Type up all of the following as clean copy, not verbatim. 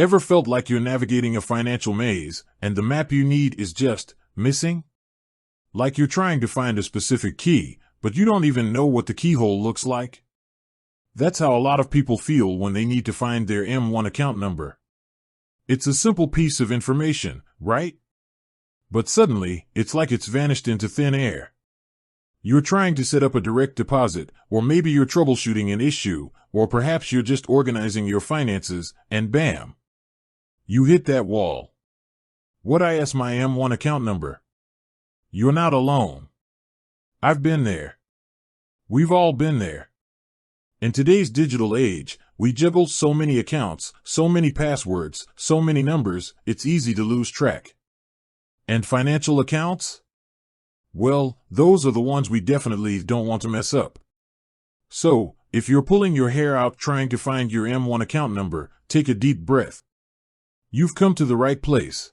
Ever felt like you're navigating a financial maze and the map you need is just missing? Like you're trying to find a specific key, but you don't even know what the keyhole looks like? That's how a lot of people feel when they need to find their M1 account number. It's a simple piece of information, right? But suddenly, it's like it's vanished into thin air. You're trying to set up a direct deposit, or maybe you're troubleshooting an issue, or perhaps you're just organizing your finances, and bam! You hit that wall. Would I ask my M1 account number? You're not alone. I've been there. We've all been there. In today's digital age, we juggle so many accounts, so many passwords, so many numbers, it's easy to lose track. And financial accounts? Well, those are the ones we definitely don't want to mess up. So, if you're pulling your hair out trying to find your M1 account number, take a deep breath. You've come to the right place.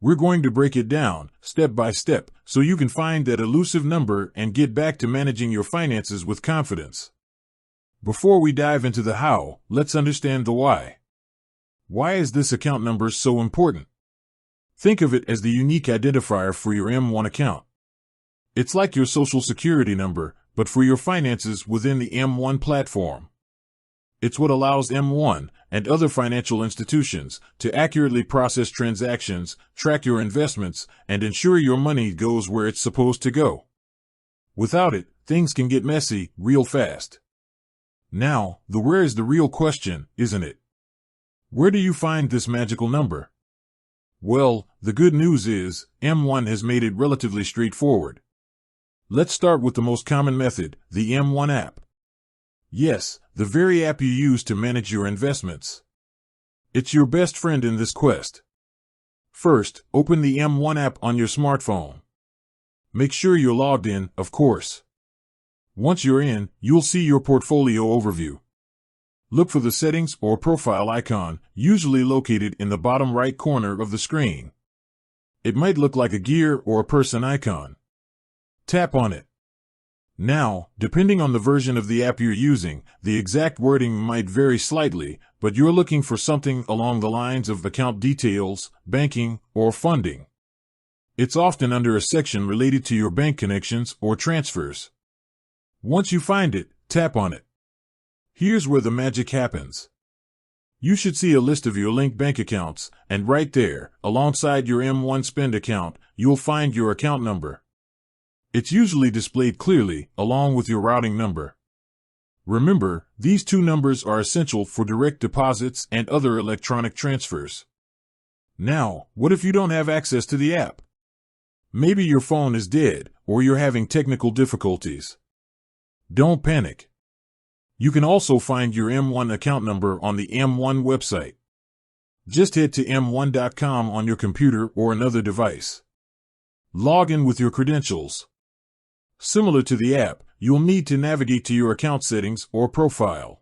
We're going to break it down, step by step, so you can find that elusive number and get back to managing your finances with confidence. Before we dive into the how, let's understand the why. Why is this account number so important? Think of it as the unique identifier for your M1 account. It's like your social security number, but for your finances within the M1 platform. It's what allows M1 and other financial institutions to accurately process transactions, track your investments, and ensure your money goes where it's supposed to go. Without it, things can get messy real fast. Now, the where is the real question, isn't it? Where do you find this magical number? Well, the good news is, M1 has made it relatively straightforward. Let's start with the most common method, the M1 app. Yes, the very app you use to manage your investments. It's your best friend in this quest. First, open the M1 app on your smartphone. Make sure you're logged in, of course. Once you're in, you'll see your portfolio overview. Look for the settings or profile icon, usually located in the bottom right corner of the screen. It might look like a gear or a person icon. Tap on it. Now, depending on the version of the app you're using, the exact wording might vary slightly, but you're looking for something along the lines of account details, banking, or funding. It's often under a section related to your bank connections or transfers. Once you find it, tap on it. Here's where the magic happens. You should see a list of your linked bank accounts, and right there, alongside your M1 spend account, you'll find your account number. It's usually displayed clearly, along with your routing number. Remember, these two numbers are essential for direct deposits and other electronic transfers. Now, what if you don't have access to the app? Maybe your phone is dead, or you're having technical difficulties. Don't panic. You can also find your M1 account number on the M1 website. Just head to m1.com on your computer or another device. Log in with your credentials. Similar to the app, you'll need to navigate to your account settings or profile.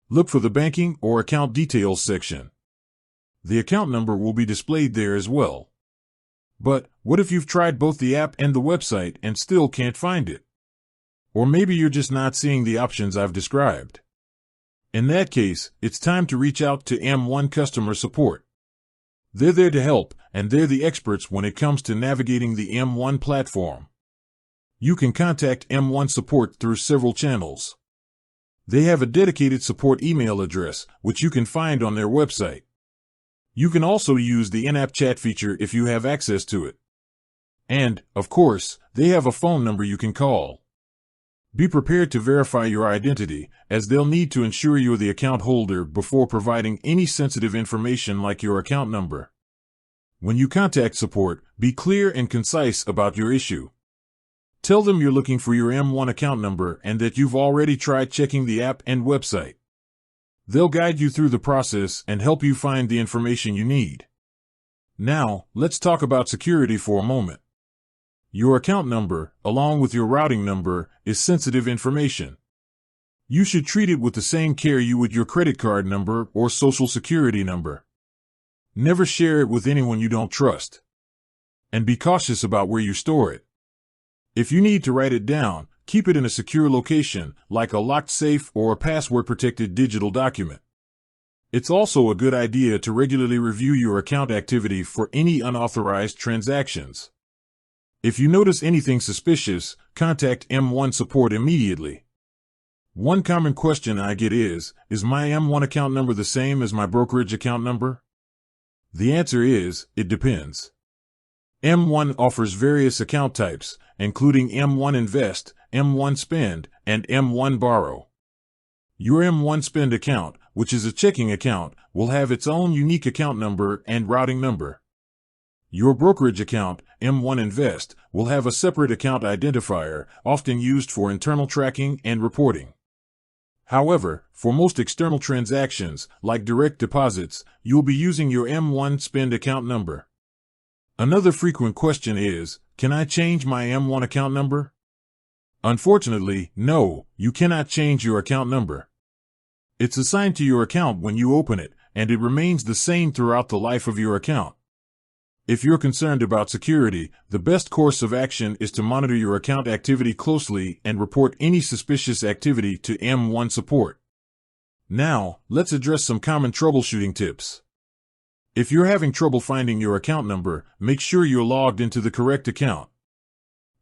Look for the banking or account details section. The account number will be displayed there as well. But what if you've tried both the app and the website and still can't find it? Or maybe you're just not seeing the options I've described. In that case, it's time to reach out to M1 customer support. They're there to help, and they're the experts when it comes to navigating the M1 platform. You can contact M1 support through several channels. They have a dedicated support email address, which you can find on their website. You can also use the in-app chat feature if you have access to it. And, of course, they have a phone number you can call. Be prepared to verify your identity, as they'll need to ensure you're the account holder before providing any sensitive information like your account number. When you contact support, be clear and concise about your issue. Tell them you're looking for your M1 account number and that you've already tried checking the app and website. They'll guide you through the process and help you find the information you need. Now, let's talk about security for a moment. Your account number, along with your routing number, is sensitive information. You should treat it with the same care you would your credit card number or social security number. Never share it with anyone you don't trust. And be cautious about where you store it. If you need to write it down, keep it in a secure location, like a locked safe or a password-protected digital document. It's also a good idea to regularly review your account activity for any unauthorized transactions. If you notice anything suspicious, contact M1 support immediately. One common question I get is my M1 account number the same as my brokerage account number? The answer is, it depends. M1 offers various account types, including M1 Invest, M1 Spend, and M1 Borrow. Your M1 Spend account, which is a checking account, will have its own unique account number and routing number. Your brokerage account, M1 Invest, will have a separate account identifier, often used for internal tracking and reporting. However, for most external transactions, like direct deposits, you'll be using your M1 Spend account number. Another frequent question is, can I change my M1 account number? Unfortunately, no, you cannot change your account number. It's assigned to your account when you open it, and it remains the same throughout the life of your account. If you're concerned about security, the best course of action is to monitor your account activity closely and report any suspicious activity to M1 support. Now, let's address some common troubleshooting tips. If you're having trouble finding your account number, make sure you're logged into the correct account.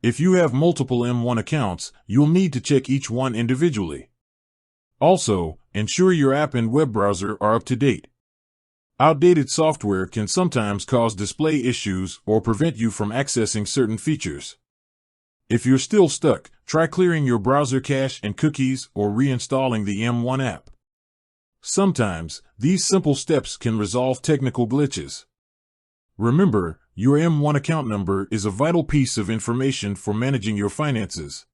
If you have multiple M1 accounts, you'll need to check each one individually. Also, ensure your app and web browser are up to date. Outdated software can sometimes cause display issues or prevent you from accessing certain features. If you're still stuck, try clearing your browser cache and cookies or reinstalling the M1 app. Sometimes, these simple steps can resolve technical glitches. Remember, your M1 account number is a vital piece of information for managing your finances.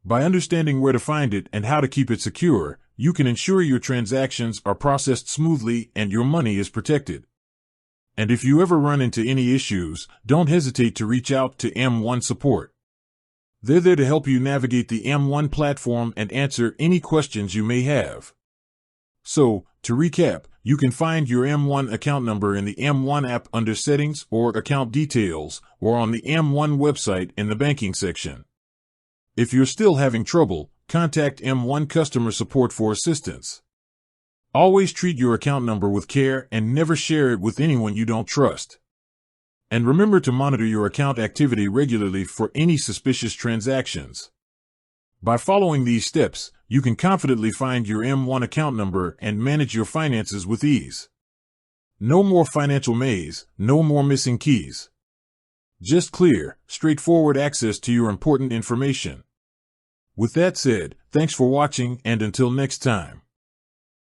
By understanding where to find it and how to keep it secure, you can ensure your transactions are processed smoothly and your money is protected. And if you ever run into any issues, don't hesitate to reach out to M1 support. They're there to help you navigate the M1 platform and answer any questions you may have. So, to recap, you can find your M1 account number in the M1 app under Settings or Account Details, or on the M1 website in the Banking section. If you're still having trouble, contact M1 customer support for assistance. Always treat your account number with care and never share it with anyone you don't trust. And remember to monitor your account activity regularly for any suspicious transactions. By following these steps, you can confidently find your M1 account number and manage your finances with ease. No more financial maze, no more missing keys. Just clear, straightforward access to your important information. With that said, thanks for watching, and until next time.